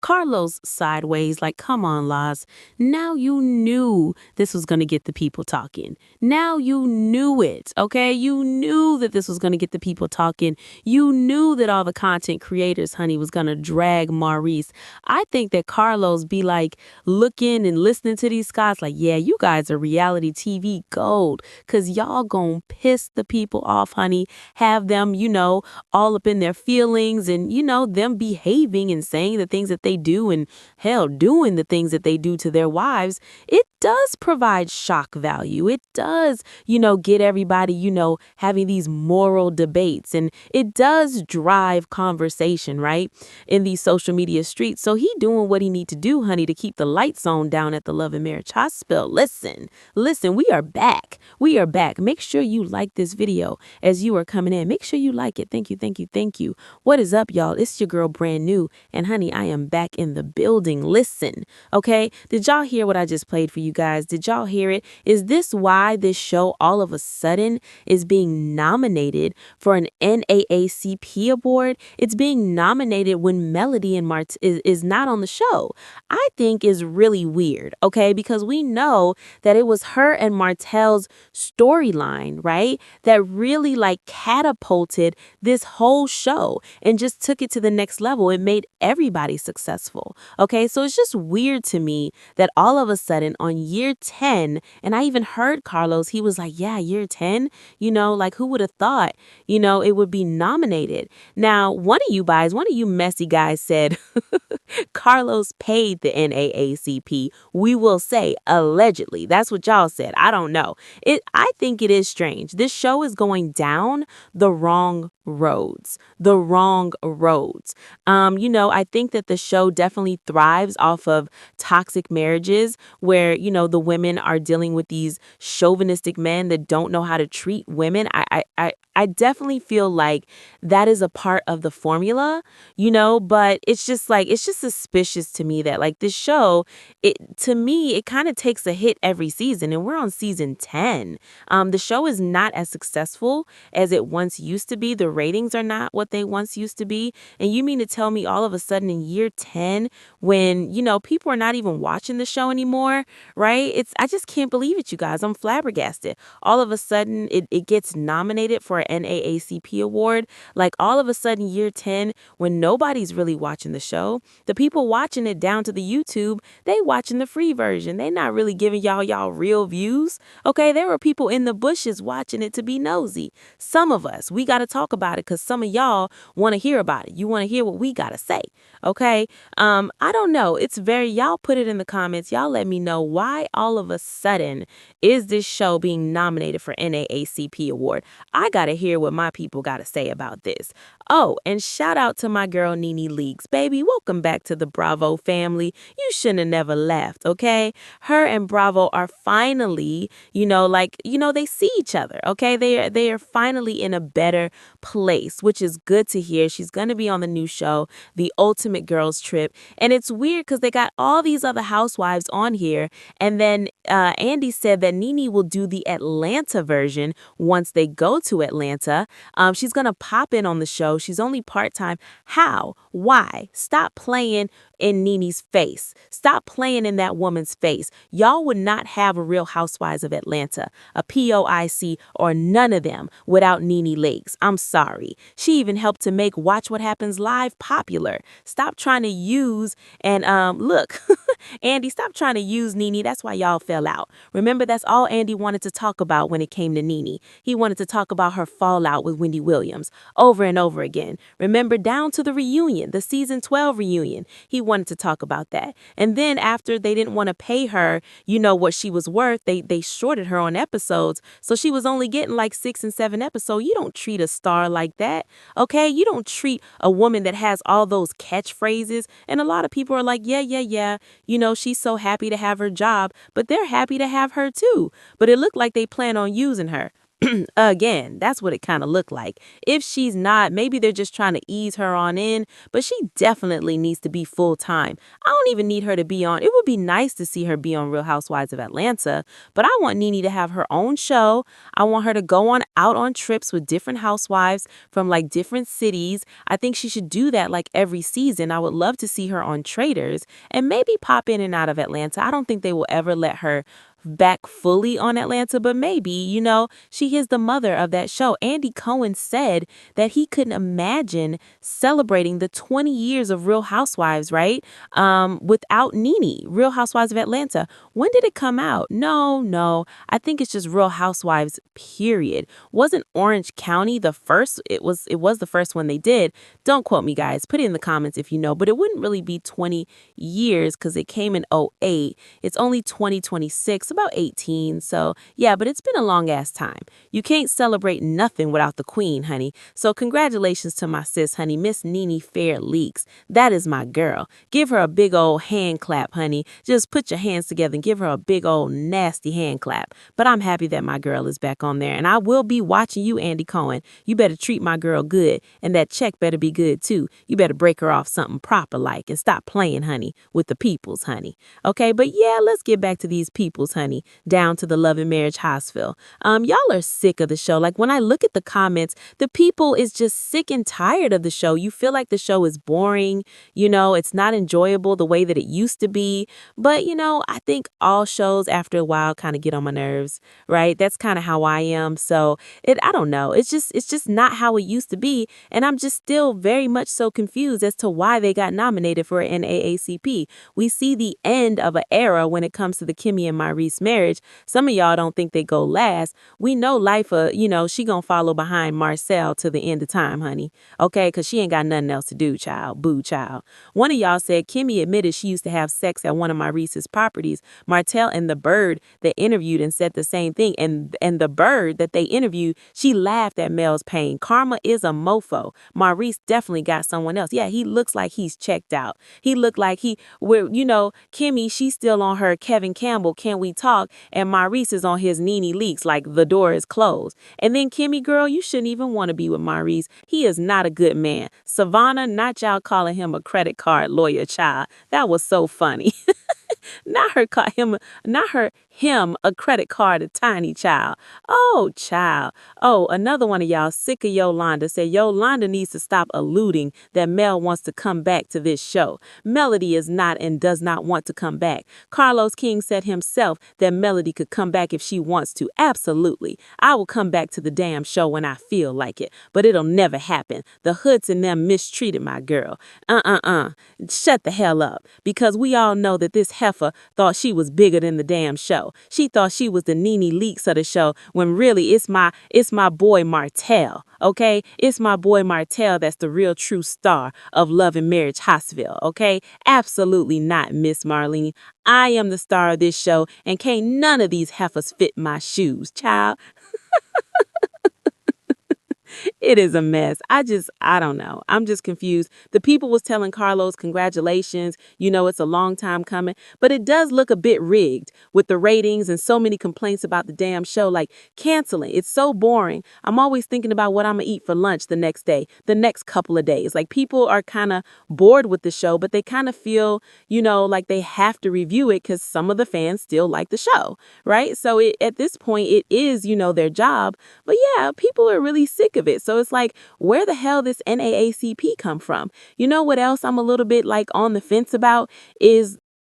Carlos sideways, like, come on, Laz. Now you knew this was going to get the people talking. Now you knew it, okay? You knew that this was going to get the people talking. You knew that all the content creators, honey, was going to drag Maurice. I think that Carlos be like looking and listening to these guys like, yeah, you guys are reality TV gold because y'all gonna piss the people off, honey. Have them, all up in their feelings and, them behaving and saying the things that they do and hell, doing the things that they do to their wives. It does provide shock value. It does, get everybody, having these moral debates, and it does drive conversation, right, in these social media streets. So he doing what he need to do, honey, to keep the lights on down at the Love and Marriage Hospital. Listen, we are back. We are back. Make sure you like this video as you are coming in. Make sure you like it. Thank you, thank you, thank you. What is up, y'all? It's your girl, Brand New, and honey, I am back in the building. Listen, okay? Did y'all hear what I just played for you guys? Did y'all hear it? Is this why this show all of a sudden is being nominated for an NAACP award? It's being nominated when Melody and Mart is not on the show. I think is really weird, okay? Because we know that it was her and Martell's storyline, right, that really like catapulted this whole show and just took it to the next level. It made everybody successful, okay? So it's just weird to me that all of a sudden on year 10, and I even heard Carlos, he was like, yeah, year 10, like who would have thought, it would be nominated. Now, one of you messy guys said, Carlos paid the NAACP. We will say allegedly. That's what y'all said. I don't know. I think it is strange. This show is going down the wrong roads. I think that the show definitely thrives off of toxic marriages where, the women are dealing with these chauvinistic men that don't know how to treat women. I definitely feel like that is a part of the formula, but it's just suspicious to me that like this show, to me, it kind of takes a hit every season, and we're on season 10. The show is not as successful as it once used to be. The ratings are not what they once used to be. And you mean to tell me all of a sudden in year 10, when, people are not even watching the show anymore, right? I just can't believe it, you guys. I'm flabbergasted. All of a sudden, it gets nominated for an NAACP award. Like all of a sudden, year 10, when nobody's really watching the show, the people watching it down to the YouTube, they watching the free version. They not really giving y'all real views. Okay, there were people in the bushes watching it to be nosy. Some of us, we got to talk about it because some of y'all want to hear about it. You want to hear what we got to say. Okay, I don't know. Y'all put it in the comments. Y'all let me know why all of a sudden is this show being nominated for NAACP award. I got to hear what my people got to say about this. Oh, and shout out to my girl Nene Leakes. Baby, welcome back to the Bravo family. You shouldn't have never left, okay? Her and Bravo are finally, they see each other, okay? They are finally in a better place, which is good to hear. She's going to be on the new show, The Ultimate Girls Trip. And it's weird because they got all these other housewives on here. And then Andy said that Nene will do the Atlanta version once they go to Atlanta. She's going to pop in on the show. She's only part-time. How? Why? Stop playing in Nene's face. Stop playing in that woman's face. Y'all would not have a Real Housewives of Atlanta, a POIC, or none of them without Nene Leakes. I'm sorry. She even helped to make Watch What Happens Live popular. Stop trying to use look, Andy, stop trying to use Nene. That's why y'all fell out. Remember, that's all Andy wanted to talk about when it came to Nene. He wanted to talk about her fallout with Wendy Williams over and over again. Remember, down to the reunion, the season 12 reunion. He wanted to talk about that. And then after they didn't want to pay her, what she was worth, they shorted her on episodes. So she was only getting like 6 and 7 episodes. You don't treat a star like that, okay? You don't treat a woman that has all those catchphrases. And a lot of people are like, yeah. She's so happy to have her job, but they're happy to have her too. But it looked like they plan on using her. Again, that's what it kind of looked like. If she's not, maybe they're just trying to ease her on in, but she definitely needs to be full time. I don't even need her to be on. It would be nice to see her be on Real Housewives of Atlanta, but I want Nene to have her own show. I want her to go on out on trips with different housewives from like different cities. I think she should do that like every season. I would love to see her on Traders and maybe pop in and out of Atlanta. I don't think they will ever let her back fully on Atlanta, but maybe, she is the mother of that show. Andy Cohen said that he couldn't imagine celebrating the 20 years of Real Housewives, right? Without Nene, Real Housewives of Atlanta. When did it come out? No. I think it's just Real Housewives, period. Wasn't Orange County the first? It was the first one they did. Don't quote me, guys. Put it in the comments if you know, but it wouldn't really be 20 years because it came in '08. It's only 2026, about 18. So yeah, but it's been a long ass time. You can't celebrate nothing without the queen, honey. So congratulations to my sis, honey, Miss Nene Fair Leaks. That is my girl. Give her a big old hand clap, honey. Just put your hands together and give her a big old nasty hand clap. But I'm happy that my girl is back on there, and I will be watching you, Andy Cohen. You better treat my girl good, and that check better be good too. You better break her off something proper like and stop playing, honey, with the peoples, honey. Okay, but yeah, let's get back to these peoples, honey, down to the Love and Marriage Huntsville. Y'all are sick of the show. Like when I look at the comments, the people is just sick and tired of the show. You feel like the show is boring, it's not enjoyable the way that it used to be. But, I think all shows after a while kind of get on my nerves, right? That's kind of how I am. So I don't know. It's just not how it used to be. And I'm just still very much so confused as to why they got nominated for an NAACP. We see the end of an era when it comes to the Kimmy and Maurice marriage. Some of y'all don't think they go last. We know life, she gonna follow behind Marcel to the end of time, honey. Okay, because she ain't got nothing else to do, child. Boo, child. One of y'all said Kimmy admitted she used to have sex at one of Maurice's properties. Martell and the bird they interviewed and said the same thing. And the bird that they interviewed, she laughed at Mel's pain. Karma is a mofo. Maurice definitely got someone else. Yeah, he looks like he's checked out. He looked like Kimmy, she's still on her Kevin Campbell, Can We Talk? And Maurice is on his Nene Leaks, like the door is closed. And then Kimmy, girl, you shouldn't even want to be with Maurice. He is not a good man. Savannah, not y'all calling him a credit card lawyer, child. That was so funny. Not her call him, not her him a credit card a tiny child. Oh, child. Oh, another one of y'all sick of Yolanda said Yolanda needs to stop alluding that Mel wants to come back to this show. Melody is not and does not want to come back. Carlos King said himself that Melody could come back if she wants to. Absolutely. I will come back to the damn show when I feel like it, but it'll never happen. The hoods and them mistreated my girl. Shut the hell up, because we all know that this heifer thought she was bigger than the damn show. She thought she was the Nene Leaks of the show when really it's my boy Martell, okay? It's my boy Martell that's the real true star of Love and Marriage Huntsville, okay? Absolutely not, Miss Marlene. I am the star of this show, and can't none of these heifers fit my shoes, child. It is a mess. I don't know. I'm just confused. The people was telling Carlos, congratulations. It's a long time coming, but it does look a bit rigged with the ratings and so many complaints about the damn show, like canceling. It's so boring. I'm always thinking about what I'm going to eat for lunch the next day, the next couple of days. Like people are kind of bored with the show, but they kind of feel, like they have to review it because some of the fans still like the show, right? So at this point, it is, their job. But yeah, people are really sick of it. So it's like, where the hell this NAACP come from? You know what else I'm a little bit like on the fence about is